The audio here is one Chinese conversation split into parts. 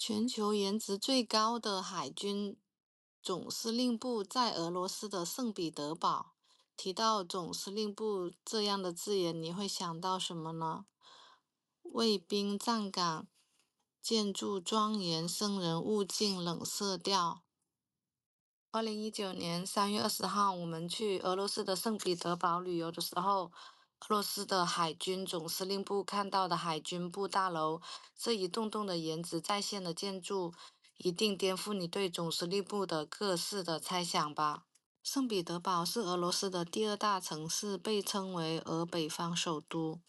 全球颜值最高的海军总司令部在俄罗斯的圣彼得堡。提到总司令部这样的字眼，你会想到什么呢？卫兵站岗，建筑庄严，生人勿近，冷色调。2019年3月20号，我们去俄罗斯的圣彼得堡旅游的时候，俄罗斯的海军总司令部看到的海军部大楼，这一栋栋的颜值在线的建筑，一定颠覆你对总司令部的各式的猜想吧。圣彼得堡是俄罗斯的第二大城市，被称为俄北方首都。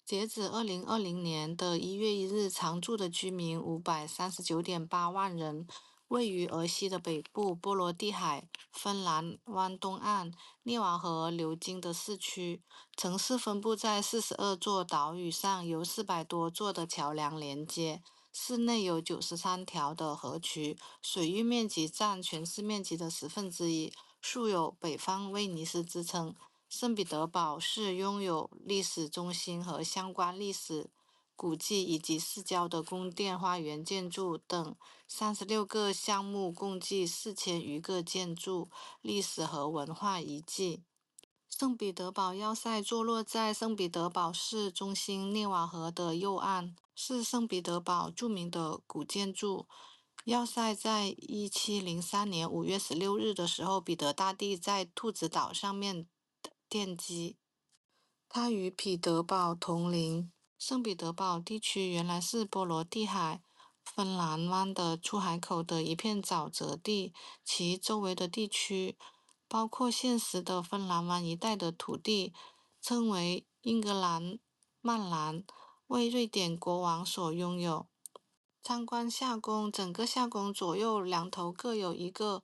截止2020年的1月1日，常住的居民539.8万人。位于俄西的北部，波罗的海、芬兰湾东岸、涅瓦河流经的市区。城市分布在42座岛屿上，由400多座的桥梁连接。市内有93条的河渠，水域面积占全市面积的1/10，素有“北方威尼斯”之称。圣彼得堡市拥有历史中心和相关历史古迹，以及市郊的宫殿、花园建筑等36个项目，共计4000余个建筑、历史和文化遗迹。圣彼得堡要塞坐落在圣彼得堡市中心涅瓦河的右岸，是圣彼得堡著名的古建筑。要塞在1703年5月16日的时候，彼得大帝在兔子岛上面奠基。它与彼得堡同邻。圣彼得堡地区原来是波罗的海、芬兰湾的出海口的一片沼泽地，其周围的地区，包括现实的芬兰湾一带的土地，称为英格兰曼兰，为瑞典国王所拥有。参观夏宫，整个夏宫左右两头各有一个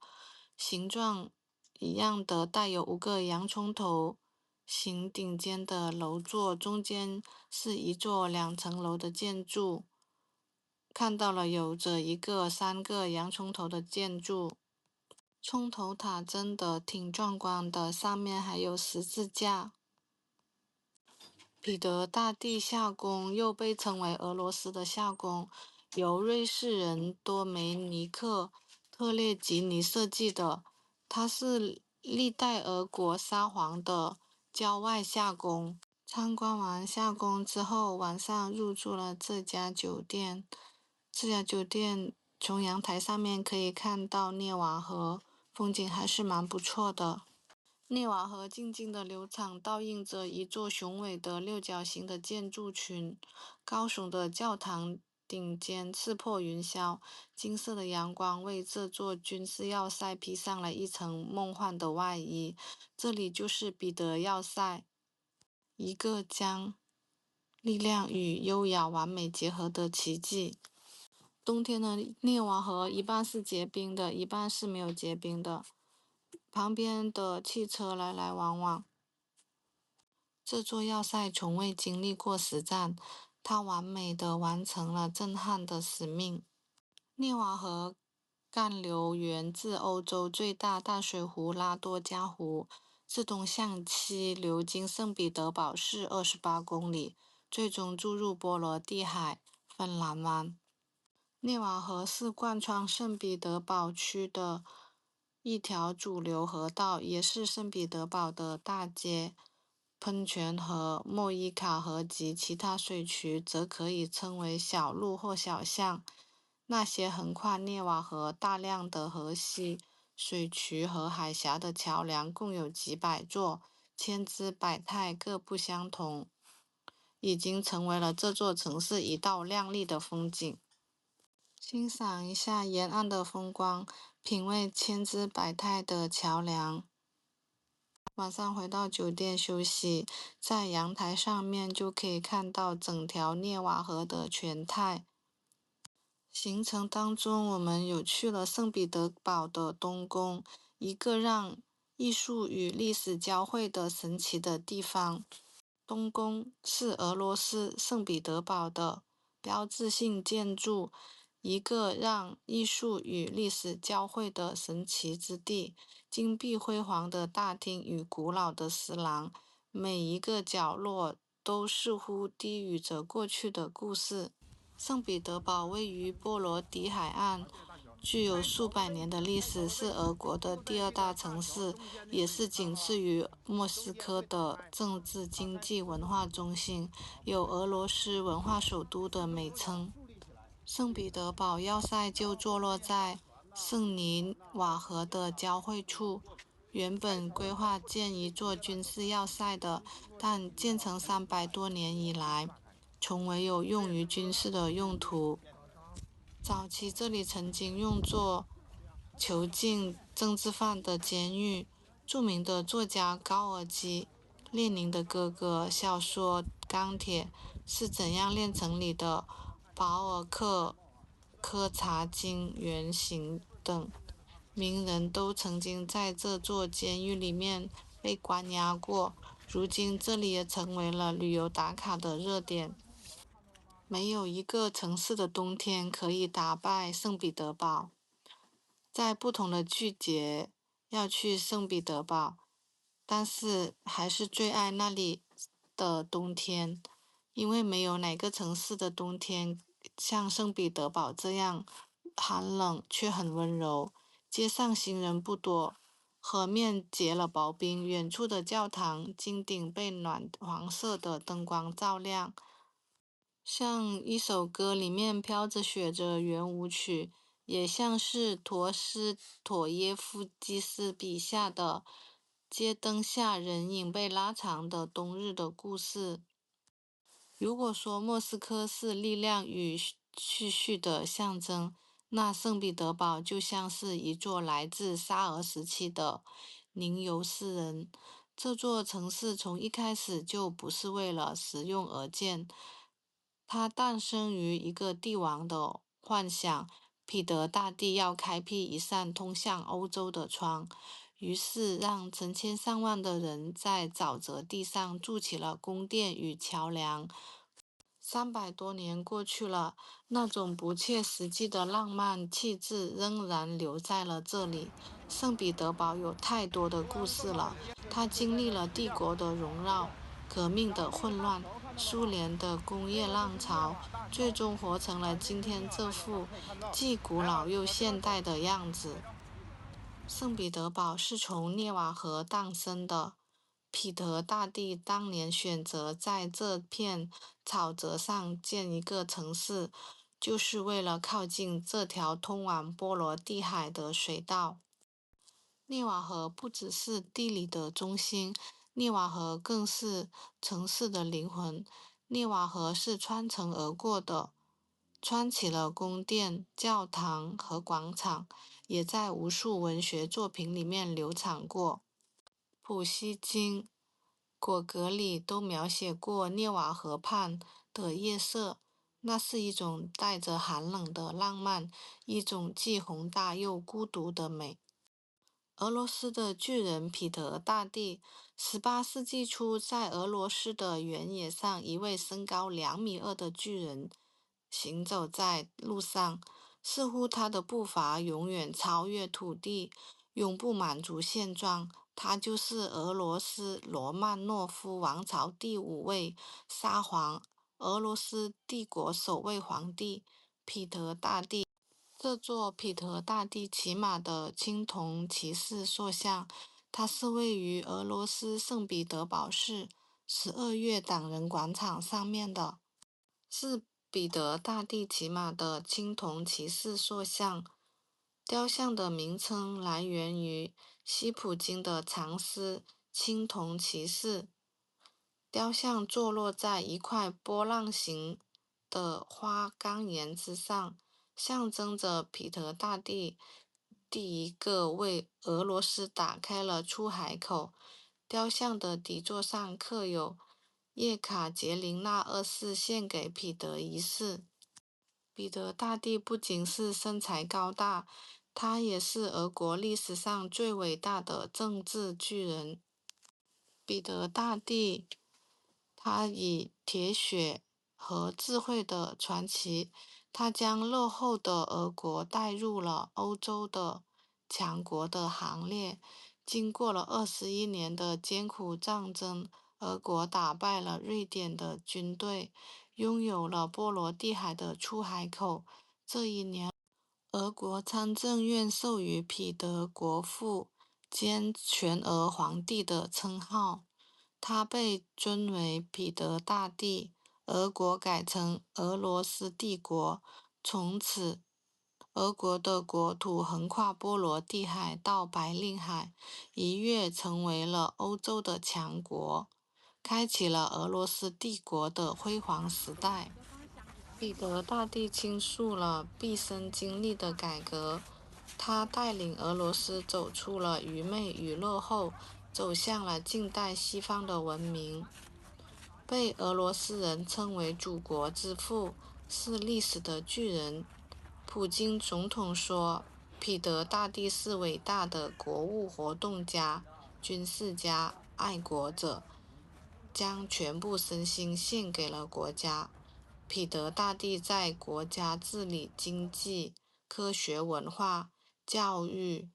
形状一样的带有5个洋葱头形顶尖的楼座，中间是一座2层楼的建筑。看到了有着一个3个洋葱头的建筑，葱头塔真的挺壮观的，上面还有十字架。彼得大帝夏宫又被称为俄罗斯的夏宫，由瑞士人多梅尼克·特列吉尼设计的。它是历代俄国沙皇的郊外夏宫。参观完夏宫之后，晚上入住了这家酒店。这家酒店从阳台上面可以看到涅瓦河，风景还是蛮不错的。涅瓦河静静的流淌，倒映着一座雄伟的六角形的建筑群。高耸的教堂顶尖刺破云霄，金色的阳光为这座军事要塞披上了一层梦幻的外衣。这里就是彼得要塞，一个将力量与优雅完美结合的奇迹。冬天的涅瓦河一半是结冰的，一半是没有结冰的。旁边的汽车来来往往。这座要塞从未经历过实战，它完美地完成了震撼的使命。涅瓦河干流源自欧洲最大淡水湖拉多加湖，自东向西流经圣彼得堡市28公里，最终注入波罗的海、芬兰湾。涅瓦河是贯穿圣彼得堡区的一条主流河道，也是圣彼得堡的大街。喷泉和莫伊卡河及其他水渠则可以称为小路或小巷。那些横跨涅瓦河大量的河溪、水渠和海峡的桥梁共有几百座，千姿百态，各不相同，已经成为了这座城市一道亮丽的风景。欣赏一下沿岸的风光，品味千姿百态的桥梁。晚上回到酒店休息，在阳台上面就可以看到整条涅瓦河的全态。行程当中，我们有去了圣彼得堡的东宫，一个让艺术与历史交汇的神奇的地方。东宫是俄罗斯圣彼得堡的标志性建筑，一个让艺术与历史交汇的神奇之地。金碧辉煌的大厅与古老的石廊，每一个角落都似乎低语着过去的故事。圣彼得堡位于波罗的海岸，具有数百年的历史，是俄国的第二大城市，也是仅次于莫斯科的政治、经济、文化中心，有俄罗斯文化首都的美称。圣彼得堡要塞就坐落在圣尼瓦河的交汇处，原本规划建一座军事要塞的，但建成300多年以来，从未有用于军事的用途。早期这里曾经用作囚禁政治犯的监狱。著名的作家高尔基，列宁的哥哥，小说《钢铁是怎样炼成》里的保尔克科察金原型等名人都曾经在这座监狱里面被关押过。如今这里也成为了旅游打卡的热点。没有一个城市的冬天可以打败圣彼得堡。在不同的季节要去圣彼得堡，但是还是最爱那里的冬天，因为没有哪个城市的冬天像圣彼得堡这样寒冷却很温柔。街上行人不多，河面结了薄冰，远处的教堂金顶被暖黄色的灯光照亮。像一首歌里面飘着雪的圆舞曲，也像是陀思妥耶夫基斯笔下的街灯下人影被拉长的冬日的故事。如果说莫斯科是力量与秩序的象征，那圣彼得堡就像是一座来自沙俄时期的吟游诗人。这座城市从一开始就不是为了实用而建，它诞生于一个帝王的幻想，彼得大帝要开辟一扇通向欧洲的窗，于是让成千上万的人在沼泽地上筑起了宫殿与桥梁。300多年过去了，那种不切实际的浪漫气质仍然留在了这里。圣彼得堡有太多的故事了，它经历了帝国的荣耀、革命的混乱、苏联的工业浪潮，最终活成了今天这副既古老又现代的样子。圣彼得堡是从涅瓦河诞生的。彼得大帝当年选择在这片草泽上建一个城市，就是为了靠近这条通往波罗的海的水道。涅瓦河不只是地理的中心，涅瓦河更是城市的灵魂。涅瓦河是穿城而过的，穿起了宫殿、教堂和广场，也在无数文学作品里面流淌过。普希金、果戈里都描写过涅瓦河畔的夜色，那是一种带着寒冷的浪漫，一种既宏大又孤独的美。俄罗斯的巨人彼得大帝，18世纪初在俄罗斯的原野上，一位身高2.2米的巨人行走在路上，似乎他的步伐永远超越土地，永不满足现状。他就是俄罗斯罗曼诺夫王朝第5位沙皇，俄罗斯帝国首位皇帝彼得大帝。这座彼得大帝骑马的青铜骑士塑像，它是位于俄罗斯圣彼得堡市12月党人广场上面的，是彼得大帝骑马的青铜骑士塑像。雕像的名称来源于西普京的长诗《青铜骑士》。雕像坐落在一块波浪形的花岗岩之上，象征着彼得大帝第一个为俄罗斯打开了出海口。雕像的底座上刻有叶卡捷琳娜2世献给彼得一世。彼得大帝不仅是身材高大，他也是俄国历史上最伟大的政治巨人。彼得大帝他以铁血和智慧的传奇，他将落后的俄国带入了欧洲的强国的行列。经过了21年的艰苦战争，俄国打败了瑞典的军队，拥有了波罗的海的出海口。这一年，俄国参政院授予彼得国父兼全俄皇帝的称号，他被尊为彼得大帝。俄国改成俄罗斯帝国，从此，俄国的国土横跨波罗的海到白令海，一跃成为了欧洲的强国，开启了俄罗斯帝国的辉煌时代。彼得大帝倾诉了毕生经历的改革，他带领俄罗斯走出了愚昧与落后，走向了近代西方的文明。被俄罗斯人称为祖国之父，是历史的巨人。普京总统说，彼得大帝是伟大的国务活动家、军事家、爱国者，将全部身心献给了国家。彼得大帝在国家治理、经济、科学、文化、教育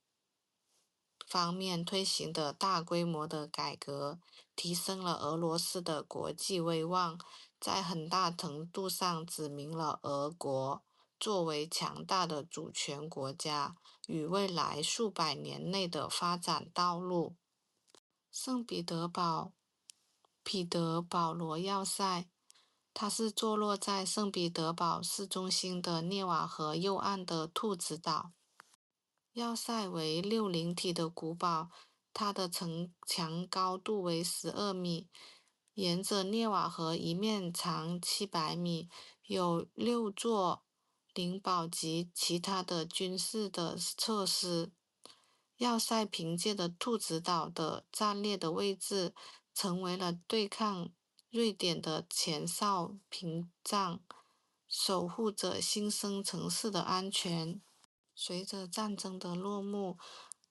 方面推行的大规模的改革，提升了俄罗斯的国际威望，在很大程度上指明了俄国作为强大的主权国家与未来数百年内的发展道路。圣彼得保罗要塞，它是坐落在圣彼得堡市中心的涅瓦河右岸的兔子岛。要塞为六棱体的古堡，它的城墙高度为12米，沿着涅瓦河一面长700米，有6座灵堡及其他的军事的设施。要塞凭借着兔子岛的战略的位置，成为了对抗瑞典的前哨屏障，守护着新生城市的安全。随着战争的落幕，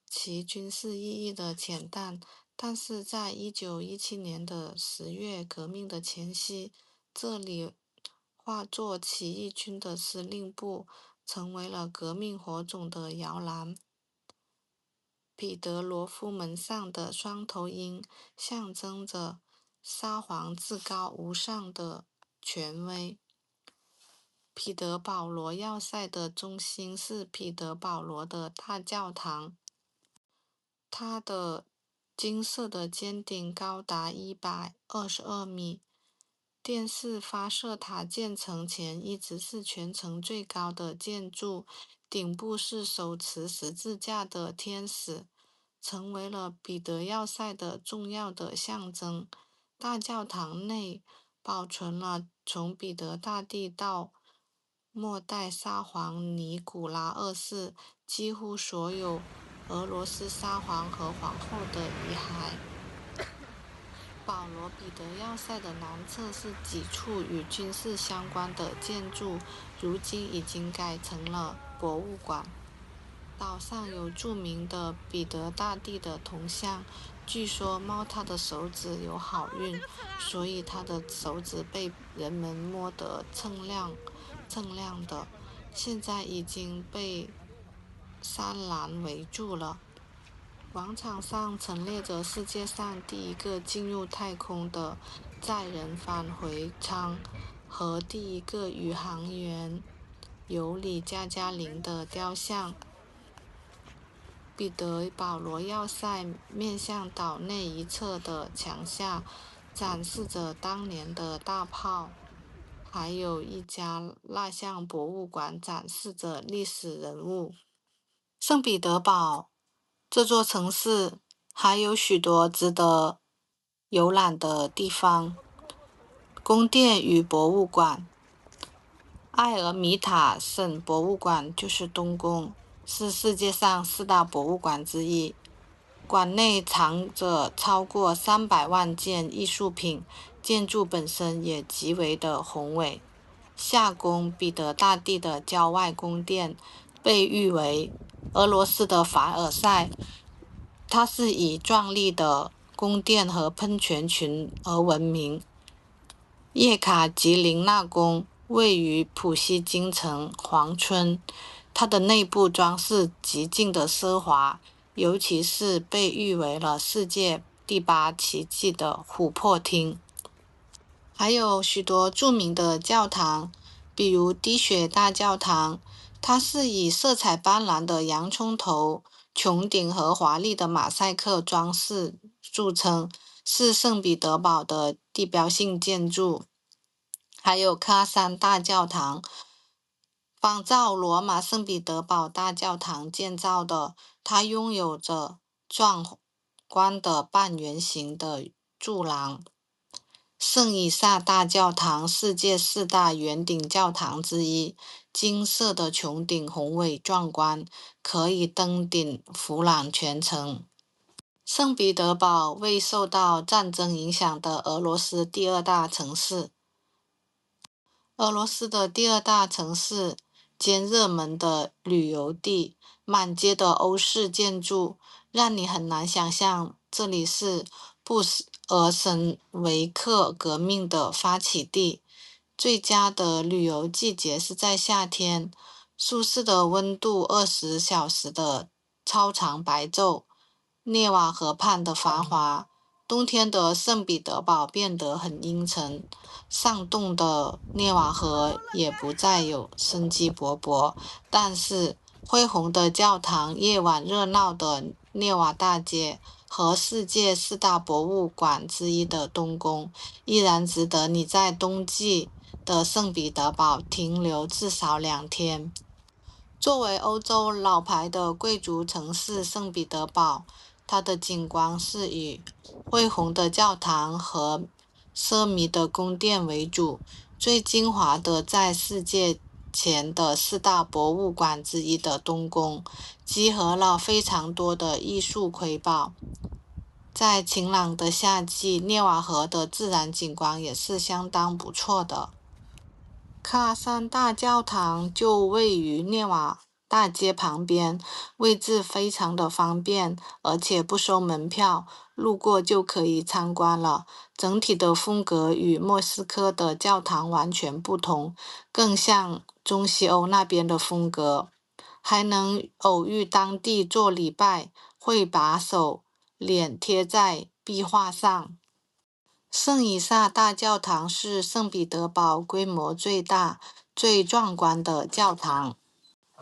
其军事意义的浅淡，但是在1917年的10月革命的前夕，这里化作起义军的司令部，成为了革命火种的摇篮。彼得罗夫门上的双头鹰象征着沙皇至高无上的权威。彼得保罗要塞的中心是彼得保罗的大教堂，它的金色的尖顶高达122米。电视发射塔建成前一直是全城最高的建筑，顶部是手持十字架的天使，成为了彼得要塞的重要的象征。大教堂内保存了从彼得大帝到末代沙皇尼古拉2世几乎所有俄罗斯沙皇和皇后的遗骸。保罗彼得要塞的南侧是几处与军事相关的建筑，如今已经改成了博物馆。岛上有著名的彼得大帝的铜像，据说摸他的手指有好运，所以他的手指被人们摸得锃亮的。现在已经被山栏围住了。广场上陈列着世界上第一个进入太空的载人返回舱和第一个宇航员尤里加加林的雕像。彼得保罗要塞面向岛内一侧的墙下展示着当年的大炮，还有一家蜡像博物馆展示着历史人物。圣彼得堡这座城市还有许多值得游览的地方，宫殿与博物馆。埃尔米塔省博物馆就是东宫，是世界上4大博物馆之一。馆内藏着超过300万件艺术品，建筑本身也极为的宏伟。夏宫彼得大帝的郊外宫殿被誉为俄罗斯的凡尔赛，它是以壮丽的宫殿和喷泉群而闻名。叶卡捷琳娜宫位于普希金城皇村，它的内部装饰极尽的奢华，尤其是被誉为了世界第8奇迹的琥珀厅。还有许多著名的教堂，比如滴血大教堂，它是以色彩斑斓的洋葱头、穹顶和华丽的马赛克装饰著称，是圣彼得堡的地标性建筑。还有喀山大教堂，仿照罗马圣彼得堡大教堂建造的，它拥有着壮观的半圆形的柱廊。圣以撒大教堂，世界四大圆顶教堂之一，金色的穹顶宏伟壮观，可以登顶俯览全城。圣彼得堡未受到战争影响的俄罗斯第二大城市。俄罗斯的第二大城市兼热门的旅游地，满街的欧式建筑，让你很难想象这里是布尔什维克革命的发起地。最佳的旅游季节是在夏天，舒适的温度20小时的超长白昼，涅瓦河畔的繁华。冬天的圣彼得堡变得很阴沉，上冻的涅瓦河也不再有生机勃勃，但是恢宏的教堂、夜晚热闹的涅瓦大街和世界四大博物馆之一的冬宫，依然值得你在冬季的圣彼得堡停留至少2天。作为欧洲老牌的贵族城市，圣彼得堡，它的景观是以恢宏的教堂和奢靡的宫殿为主。最精华的在世界前的四大博物馆之一的冬宫，集合了非常多的艺术瑰宝。在晴朗的夏季，涅瓦河的自然景观也是相当不错的。喀山大教堂就位于涅瓦大街旁边，位置非常的方便，而且不收门票，路过就可以参观了。整体的风格与莫斯科的教堂完全不同，更像中西欧那边的风格。还能偶遇当地做礼拜，会把脸贴在壁画上。圣以撒大教堂是圣彼得堡规模最大、最壮观的教堂，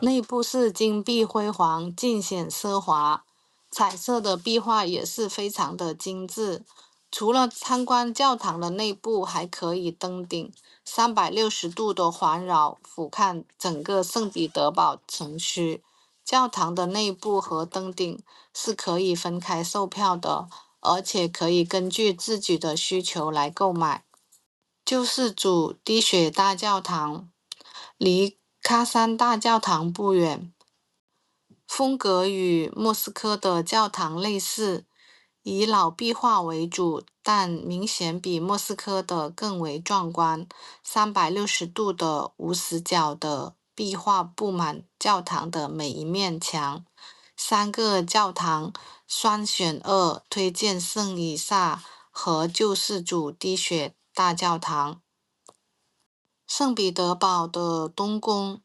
内部是金碧辉煌，尽显奢华，彩色的壁画也是非常的精致。除了参观教堂的内部，还可以登顶360度的环绕，俯瞰整个圣彼得堡城区。教堂的内部和登顶是可以分开售票的，而且可以根据自己的需求来购买。救世主滴血大教堂离喀山大教堂不远，风格与莫斯科的教堂类似，以老壁画为主，但明显比莫斯科的更为壮观。360度的无死角的壁画布满教堂的每一面墙。3个教堂双选2，推荐圣以撒和救世主滴血大教堂。圣彼得堡的冬宫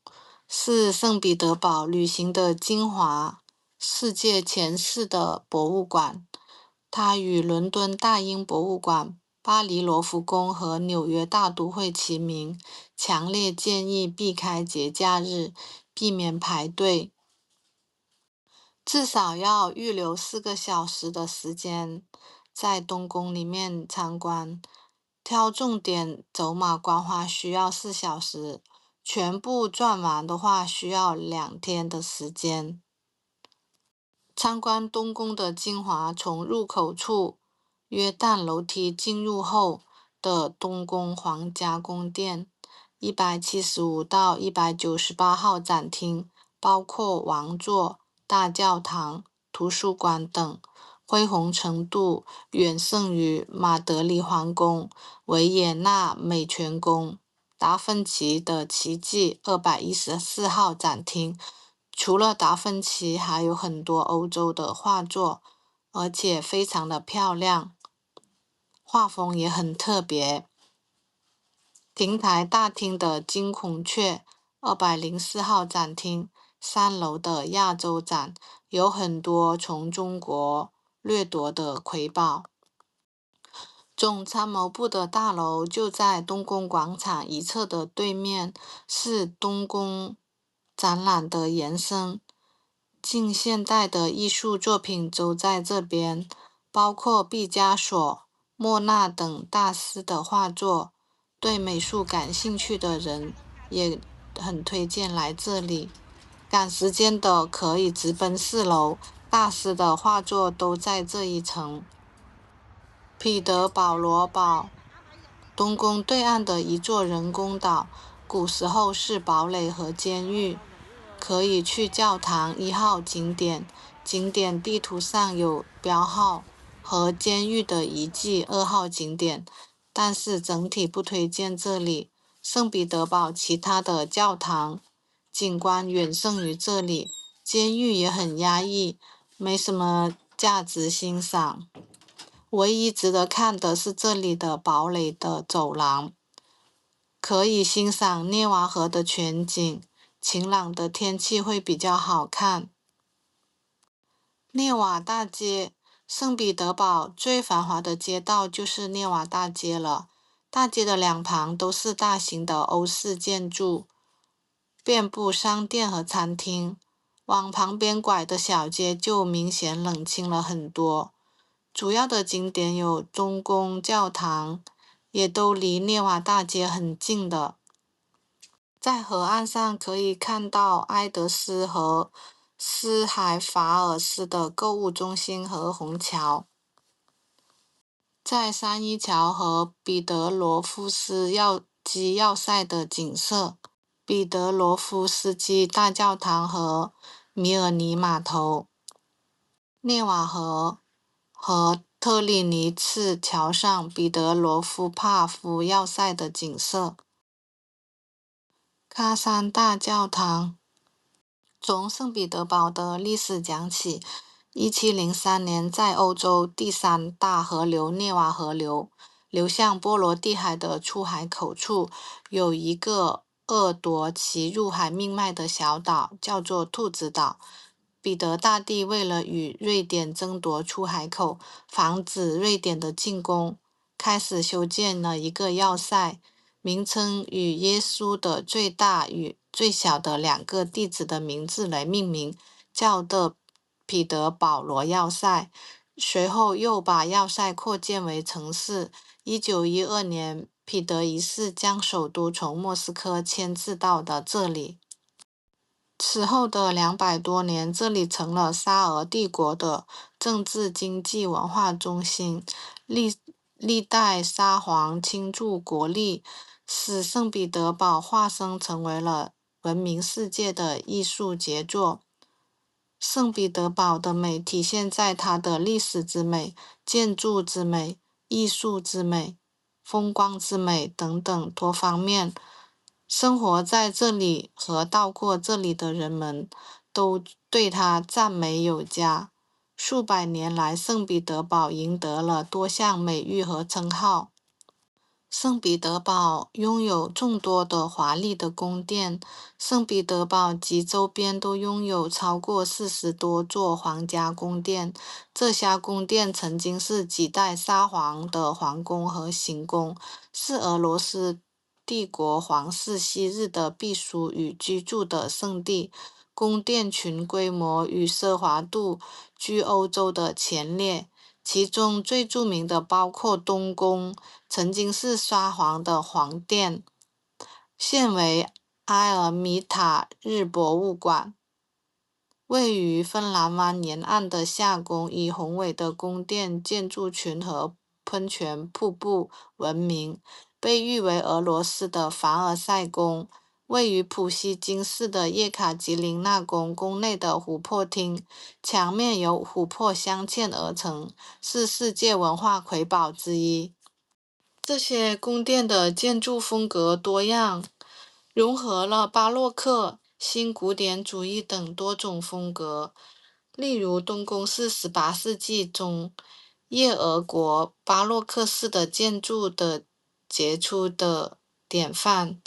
是圣彼得堡旅行的精华，世界前4的博物馆。它与伦敦大英博物馆、巴黎罗浮宫和纽约大都会齐名，强烈建议避开节假日，避免排队。至少要预留4个小时的时间，在冬宫里面参观。挑重点走马观花需要4小时，全部转完的话需要2天的时间。参观冬宫的精华，从入口处约旦楼梯进入后的冬宫皇家宫殿，175到198号展厅，包括王座、大教堂、图书馆等，恢宏程度远胜于马德里皇宫、维也纳美泉宫。达芬奇的奇迹214号展厅，除了达芬奇，还有很多欧洲的画作，而且非常的漂亮，画风也很特别。亭台大厅的金孔雀204号展厅，3楼的亚洲展有很多从中国掠夺的瑰宝。总参谋部的大楼就在东宫广场一侧的对面，是东宫展览的延伸。近现代的艺术作品都在这边，包括毕加索、莫奈等大师的画作。对美术感兴趣的人也很推荐来这里。赶时间的可以直奔4楼，大师的画作都在这一层。彼得保罗堡，东宫对岸的一座人工岛，古时候是堡垒和监狱。可以去教堂1号景点，景点地图上有标号，和监狱的遗迹2号景点，但是整体不推荐这里。圣彼得堡其他的教堂景观远胜于这里，监狱也很压抑，没什么价值欣赏。唯一值得看的是这里的堡垒的走廊，可以欣赏涅瓦河的全景，晴朗的天气会比较好看。涅瓦大街，圣彼得堡最繁华的街道就是涅瓦大街了。大街的两旁都是大型的欧式建筑，遍布商店和餐厅。往旁边拐的小街就明显冷清了很多。主要的景点有中宫教堂，也都离涅瓦大街很近的。在河岸上可以看到埃德斯和斯海法尔斯的购物中心和虹桥。在三一桥和彼得罗夫斯基要塞的景色，彼得罗夫斯基大教堂和米尔尼码头，涅瓦河和特立尼茨桥上彼得罗夫帕夫要塞的景色。喀山大教堂，从圣彼得堡的历史讲起，1703年在欧洲第3大河流涅瓦河流向波罗的海的出海口处，有一个掠夺其入海命脉的小岛，叫做兔子岛。彼得大帝为了与瑞典争夺出海口，防止瑞典的进攻，开始修建了一个要塞，名称与耶稣的最大与最小的2个弟子的名字来命名，叫的彼得保罗要塞。随后又把要塞扩建为城市。1912年，彼得一世将首都从莫斯科迁至到了这里。此后的200多年，这里成了沙俄帝国的政治、经济、文化中心。历代沙皇倾注国力，使圣彼得堡化身成为了闻名世界的艺术杰作。圣彼得堡的美体现在它的历史之美、建筑之美、艺术之美、风光之美等等多方面。生活在这里和到过这里的人们都对它赞美有加。数百年来，圣彼得堡赢得了多项美誉和称号。圣彼得堡拥有众多的华丽的宫殿，圣彼得堡及周边都拥有超过40多座皇家宫殿。这些宫殿曾经是几代沙皇的皇宫和行宫，是俄罗斯帝国皇室昔日的避暑与居住的圣地。宫殿群规模与奢华度居欧洲的前列。其中最著名的包括东宫，曾经是沙皇的皇殿，现为埃尔米塔日博物馆。位于芬兰湾沿岸的夏宫以宏伟的宫殿建筑群和喷泉瀑布闻名，被誉为俄罗斯的凡尔赛宫。位于普希金市的叶卡捷琳娜宫宫内的琥珀厅，墙面由琥珀镶嵌而成，是世界文化瑰宝之一。这些宫殿的建筑风格多样，融合了巴洛克、新古典主义等多种风格。例如，东宫是18世纪中叶俄国巴洛克式的建筑的杰出的典范。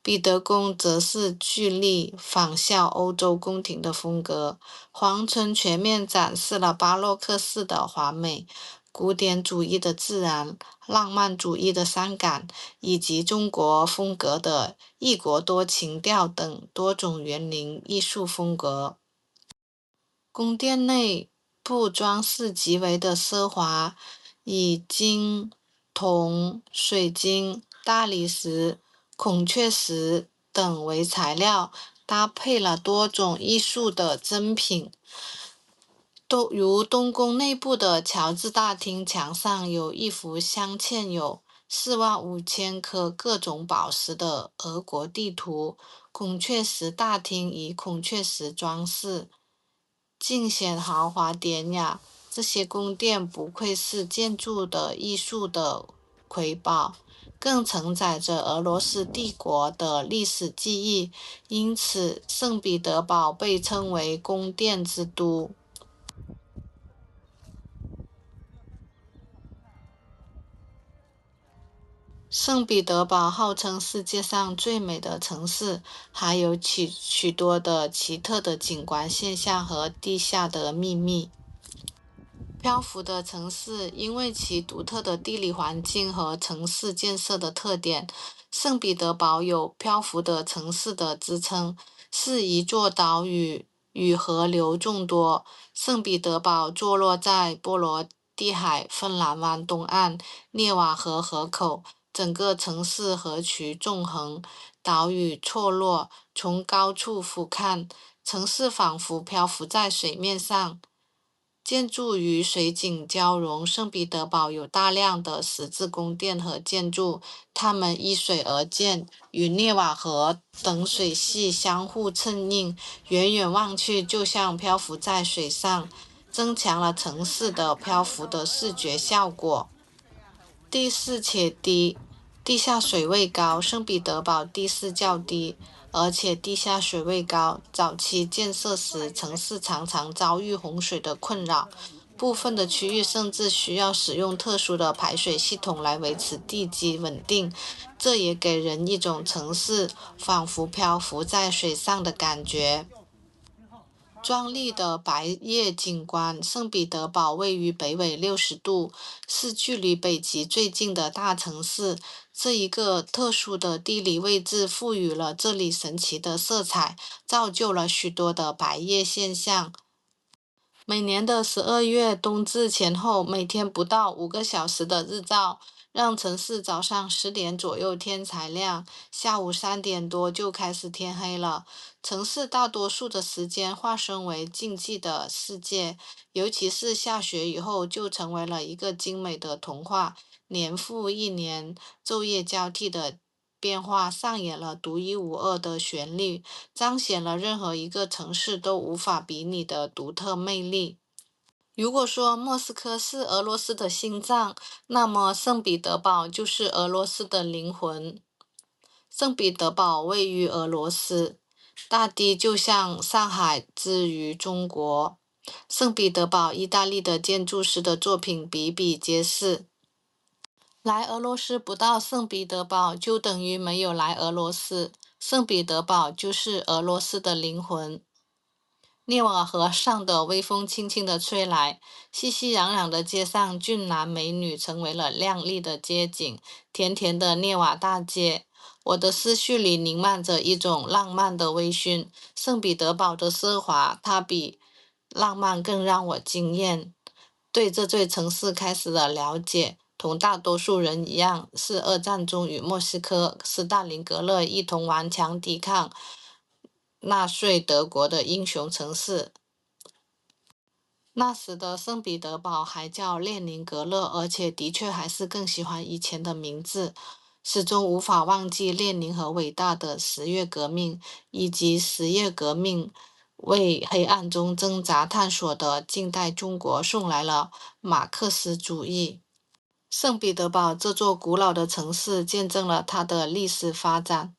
彼得宫则是聚力仿效欧洲宫廷的风格，皇城全面展示了巴洛克式的华美。古典主义的自然、浪漫主义的伤感，以及中国风格的异国多情调等多种园林艺术风格。宫殿内部装饰极为的奢华，以金、铜、水晶、大理石、孔雀石等为材料，搭配了多种艺术的珍品。如东宫内部的乔治大厅墙上有一幅镶嵌有45000颗各种宝石的俄国地图，孔雀石大厅以孔雀石装饰，尽显豪华典雅。这些宫殿不愧是建筑的艺术的瑰宝，更承载着俄罗斯帝国的历史记忆，因此圣彼得堡被称为宫殿之都。圣彼得堡号称世界上最美的城市，还有许多的奇特的景观现象和地下的秘密。漂浮的城市，因为其独特的地理环境和城市建设的特点，圣彼得堡有漂浮的城市的支称，是一座岛屿，与河流众多。圣彼得堡坐落在波罗的海芬兰湾东岸涅瓦河河口，整个城市河渠纵横，岛屿错落，从高处俯瞰，城市仿佛漂浮在水面上。建筑与水景交融，圣彼得堡有大量的十字宫殿和建筑，它们依水而建，与涅瓦河等水系相互衬映，远远望去就像漂浮在水上，增强了城市的漂浮的视觉效果。地势且低，地下水位高，圣彼得堡地势较低，而且地下水位高。早期建设时，城市常常遭遇洪水的困扰，部分的区域甚至需要使用特殊的排水系统来维持地基稳定，这也给人一种城市仿佛漂浮在水上的感觉。壮丽的白夜景观，圣彼得堡位于北纬60度，是距离北极最近的大城市。这一个特殊的地理位置赋予了这里神奇的色彩，造就了许多的白夜现象。每年的12月冬至前后，每天不到5个小时的日照，让城市早上10点左右天才亮，下午3点多就开始天黑了。城市大多数的时间化身为静寂的世界，尤其是下雪以后，就成为了一个精美的童话。年复一年，昼夜交替的变化上演了独一无二的旋律，彰显了任何一个城市都无法比拟的独特魅力。如果说莫斯科是俄罗斯的心脏，那么圣彼得堡就是俄罗斯的灵魂。圣彼得堡位于俄罗斯，大抵就像上海置于中国。圣彼得堡意大利的建筑师的作品比比皆是。来俄罗斯不到圣彼得堡，就等于没有来俄罗斯。圣彼得堡就是俄罗斯的灵魂。涅瓦河上的微风轻轻地吹来，熙熙攘攘的街上，俊男美女成为了亮丽的街景。甜甜的涅瓦大街，我的思绪里弥漫着一种浪漫的微醺。圣彼得堡的奢华，它比浪漫更让我惊艳。对这座城市开始了了解，同大多数人一样，是二战中与莫斯科、斯大林格勒一同顽强抵抗纳粹德国的英雄城市。那时的圣彼得堡还叫列宁格勒，而且的确还是更喜欢以前的名字。始终无法忘记列宁和伟大的十月革命，以及十月革命为黑暗中挣扎探索的近代中国送来了马克思主义。圣彼得堡这座古老的城市见证了它的历史发展。